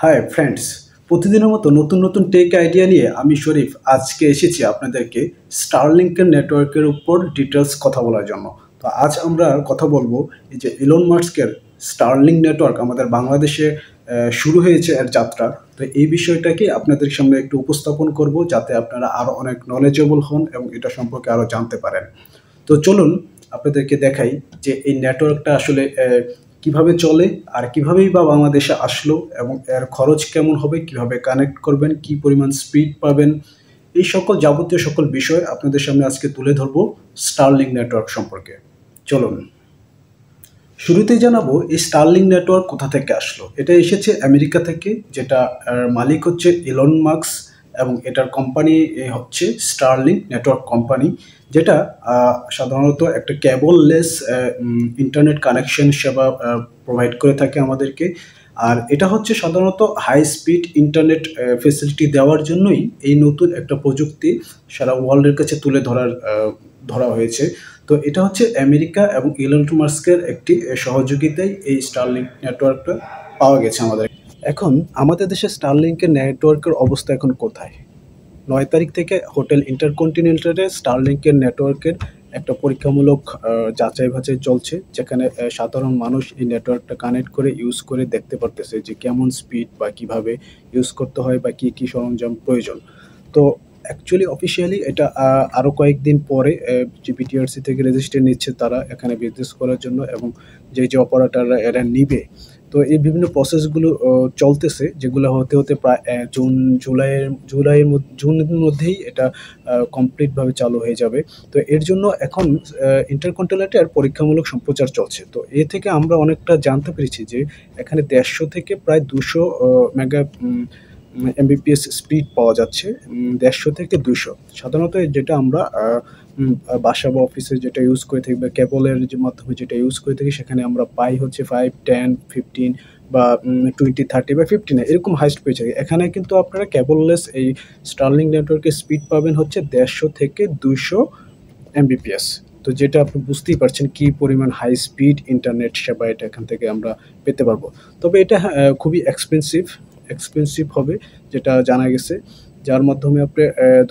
Hi friends, প্রতিদিনের মতো নতুন নতুন টেক আইডিয়া নিয়ে আমি শরীফ আজকে এসেছি আপনাদেরকে স্টারলিংকের নেটওয়ার্কের উপর ডিটেলস কথা বলার জন্য। তো আজ আমরা কথা বলবো এই যে ইলন মাস্কের স্টারলিংক নেটওয়ার্ক আমাদের বাংলাদেশে শুরু হয়েছে এর যাত্রা। তো এই বিষয়টাকে আপনাদের সামনে একটু উপস্থাপন করব যাতে আপনারা আরও অনেক নলেজেবল হন এবং এটা সম্পর্কে আরও জানতে পারেন। তো চলুন আপনাদেরকে দেখাই যে এই নেটওয়ার্কটা আসলে কিভাবে চলে আর কিভাবেই বা বাংলাদেশে আসলো এবং এর খরচ কেমন হবে, কিভাবে কানেক্ট করবেন, কি পরিমাণ স্পিড পাবেন, এই সকল যাবতীয় সকল বিষয় আপনাদের সামনে আজকে তুলে ধরবো স্টারলিংক নেটওয়ার্ক সম্পর্কে। চলুন শুরুতেই জানাবো এই স্টারলিংক নেটওয়ার্ক কোথা থেকে আসলো। এটা এসেছে আমেরিকা থেকে, যেটা মালিক হচ্ছে ইলন মাস্ক এবং এটার কোম্পানি হচ্ছে স্টারলিংক নেটওয়ার্ক কোম্পানি, যেটা সাধারণত একটা কেবললেস ইন্টারনেট কানেকশন সেবা প্রোভাইড করে থাকে আমাদেরকে। আর এটা হচ্ছে সাধারণত হাই স্পিড ইন্টারনেট ফেসিলিটি দেওয়ার জন্যই এই নতুন একটা প্রযুক্তি সারা ওয়ার্ল্ডের কাছে তুলে ধরা হয়েছে। তো এটা হচ্ছে আমেরিকা এবং ইলন মাস্কের একটি সহযোগিতায় এই স্টারলিংক নেটওয়ার্কটা পাওয়া গেছে আমাদের। এখন আমাদের দেশে স্টারলিংকের নেটওয়ার্কের অবস্থা এখন কোথায়? 9 তারিখ থেকে হোটেল ইন্টারকন্টিনেন্টালে স্টারলিংকের নেটওয়ার্কের একটা পরীক্ষামূলক যাচাই বাছাই চলছে, যেখানে সাধারণ মানুষ এই নেটওয়ার্কটা কানেক্ট করে ইউজ করে দেখতে পারতেছে যে কেমন স্পিড বা কিভাবে ইউজ করতে হয় বা কি কি সরঞ্জাম প্রয়োজন। তো অ্যাকচুয়ালি অফিসিয়ালি এটা আরও কয়েকদিন পরে যে বিটিআরসি থেকে রেজিস্ট্রি নিচ্ছে তারা এখানে বিজনেস করার জন্য, এবং যে অপারেটররা এরা নিবে। তো এই বিভিন্ন প্রসেসগুলো চলতেছে, যেগুলো হতে হতে প্রায় জুনের মধ্যেই এটা কমপ্লিটভাবে চালু হয়ে যাবে। তো এর জন্য এখন ইন্টারকন্টিনেন্টাল পরীক্ষামূলক সম্প্রচার চলছে। তো এ থেকে আমরা অনেকটা জানতে পেরেছি যে এখানে 150 থেকে প্রায় 200 মেগা এমবিপিএস স্পিড পাওয়া যাচ্ছে। 150 থেকে 200 সাধারণত যেটা আমরা বাসা বা অফিসে যেটা ইউজ করে থাকি বা কেবলের যে মাধ্যমে যেটা ইউজ করে থাকি, সেখানে আমরা পাই হচ্ছে 5, 10, 15 বা 20, 30 বা 15 এরকম হাইস্ট পেয়ে থাকি। এখানে কিন্তু আপনারা কেবললেস এই স্টারলিংক নেটওয়ার্কের স্পিড পাবেন হচ্ছে 150 থেকে 200 এমবিপিএস। তো যেটা আপনি বুঝতেই পারছেন কি পরিমাণ হাই স্পিড ইন্টারনেট সেবা এটা এখান থেকে আমরা পেতে পারবো। তবে এটা খুবই এক্সপেন্সিভ হবে, যেটা জানা গেছে, যার মাধ্যমে আপনি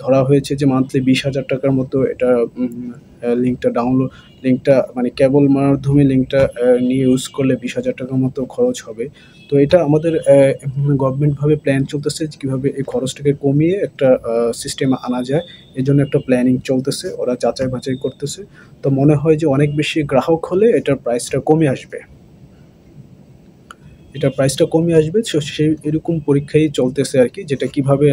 ধরা হয়েছে যে মান্থলি 20,000 টাকার মতো এটা লিঙ্কটা মানে কেবল মাধ্যমে লিঙ্কটা নিয়ে ইউজ করলে 20,000 টাকার মতো খরচ হবে। তো এটা আমাদের গভর্নমেন্টভাবে প্ল্যান চলতেছে যে কীভাবে এই খরচটাকে কমিয়ে একটা সিস্টেমে আনা যায়। এর জন্য একটা প্ল্যানিং চলতেছে, ওরা যাচাই বাছাই করতেছে। তো মনে হয় যে অনেক বেশি গ্রাহক হলে এটার প্রাইসটা কমে আসবে। সেই এরকম পরীক্ষাই চলতেছে আর কি, যেটা কীভাবে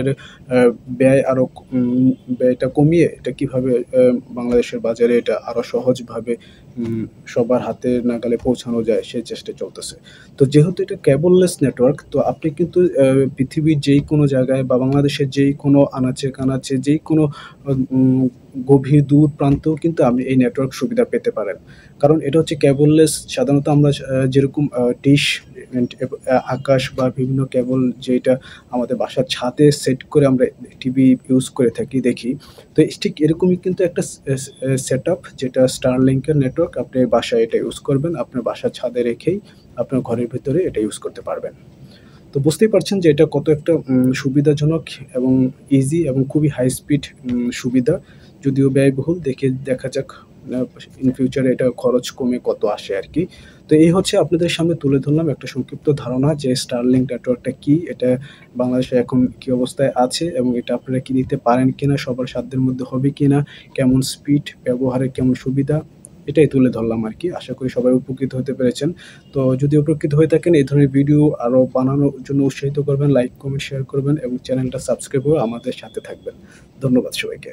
ব্যয়টা কমিয়ে এটা কীভাবে বাংলাদেশের বাজারে এটা আরও সহজভাবে সবার হাতের নাগালে পৌঁছানো যায় সেই চেষ্টা চলতেছে। তো যেহেতু এটা কেবললেস নেটওয়ার্ক, তো আপনি কিন্তু পৃথিবীর যেই কোনো জায়গায় বা বাংলাদেশের যেই কোনো আনাচে-কানাচে যেই কোনো গভীর দূর প্রান্তেও কিন্তু আপনি এই নেটওয়ার্ক সুবিধা পেতে পারেন। কারণ এটা হচ্ছে কেবললেস। সাধারণত আমরা যেরকম ডিশ, আকাশ বা বিভিন্ন কেবল যেটা আমাদের বাসার ছাদে সেট করে আমরা টিভি ইউজ করে থাকি, দেখি। তো ঠিক এরকমই কিন্তু একটা সেটআপ, যেটা স্টারলিংকের নেটওয়ার্ক। আপনি বাসায় এটা ইউজ করবেন, আপনার বাসার ছাদে রেখেই আপনার ঘরের ভিতরে এটা ইউজ করতে পারবেন। তো বুঝতেই পারছেন যে এটা কত একটা সুবিধাজনক এবং ইজি এবং খুবই হাই স্পিড সুবিধা। যদিও ব্যয়বহুল, দেখা যাক ইন ফিউচারে এটা খরচ কমে কত আসে আর কি। তো এই হচ্ছে আপনাদের সামনে তুলে ধরলাম একটা সংক্ষিপ্ত ধারণা যে স্টারলিংক নেটওয়ার্কটা কি, এটা বাংলাদেশে এখন কি অবস্থায় আছে এবং এটা আপনারা কি নিতে পারেন কিনা, সবার সাধ্যের মধ্যে হবে কিনা, কেমন স্পিড, ব্যবহারে কেমন সুবিধা, এটাই তুলে ধরলাম আর কি। আশা করি সবাই উপকৃত হতে পেরেছেন। তো যদি উপকৃত হয়ে থাকেন, এই ধরনের ভিডিও আরও বানানোর জন্য উৎসাহিত করবেন, লাইক, কমেন্ট, শেয়ার করবেন এবং চ্যানেলটা সাবস্ক্রাইব করে আমাদের সাথে থাকবেন। ধন্যবাদ সবাইকে।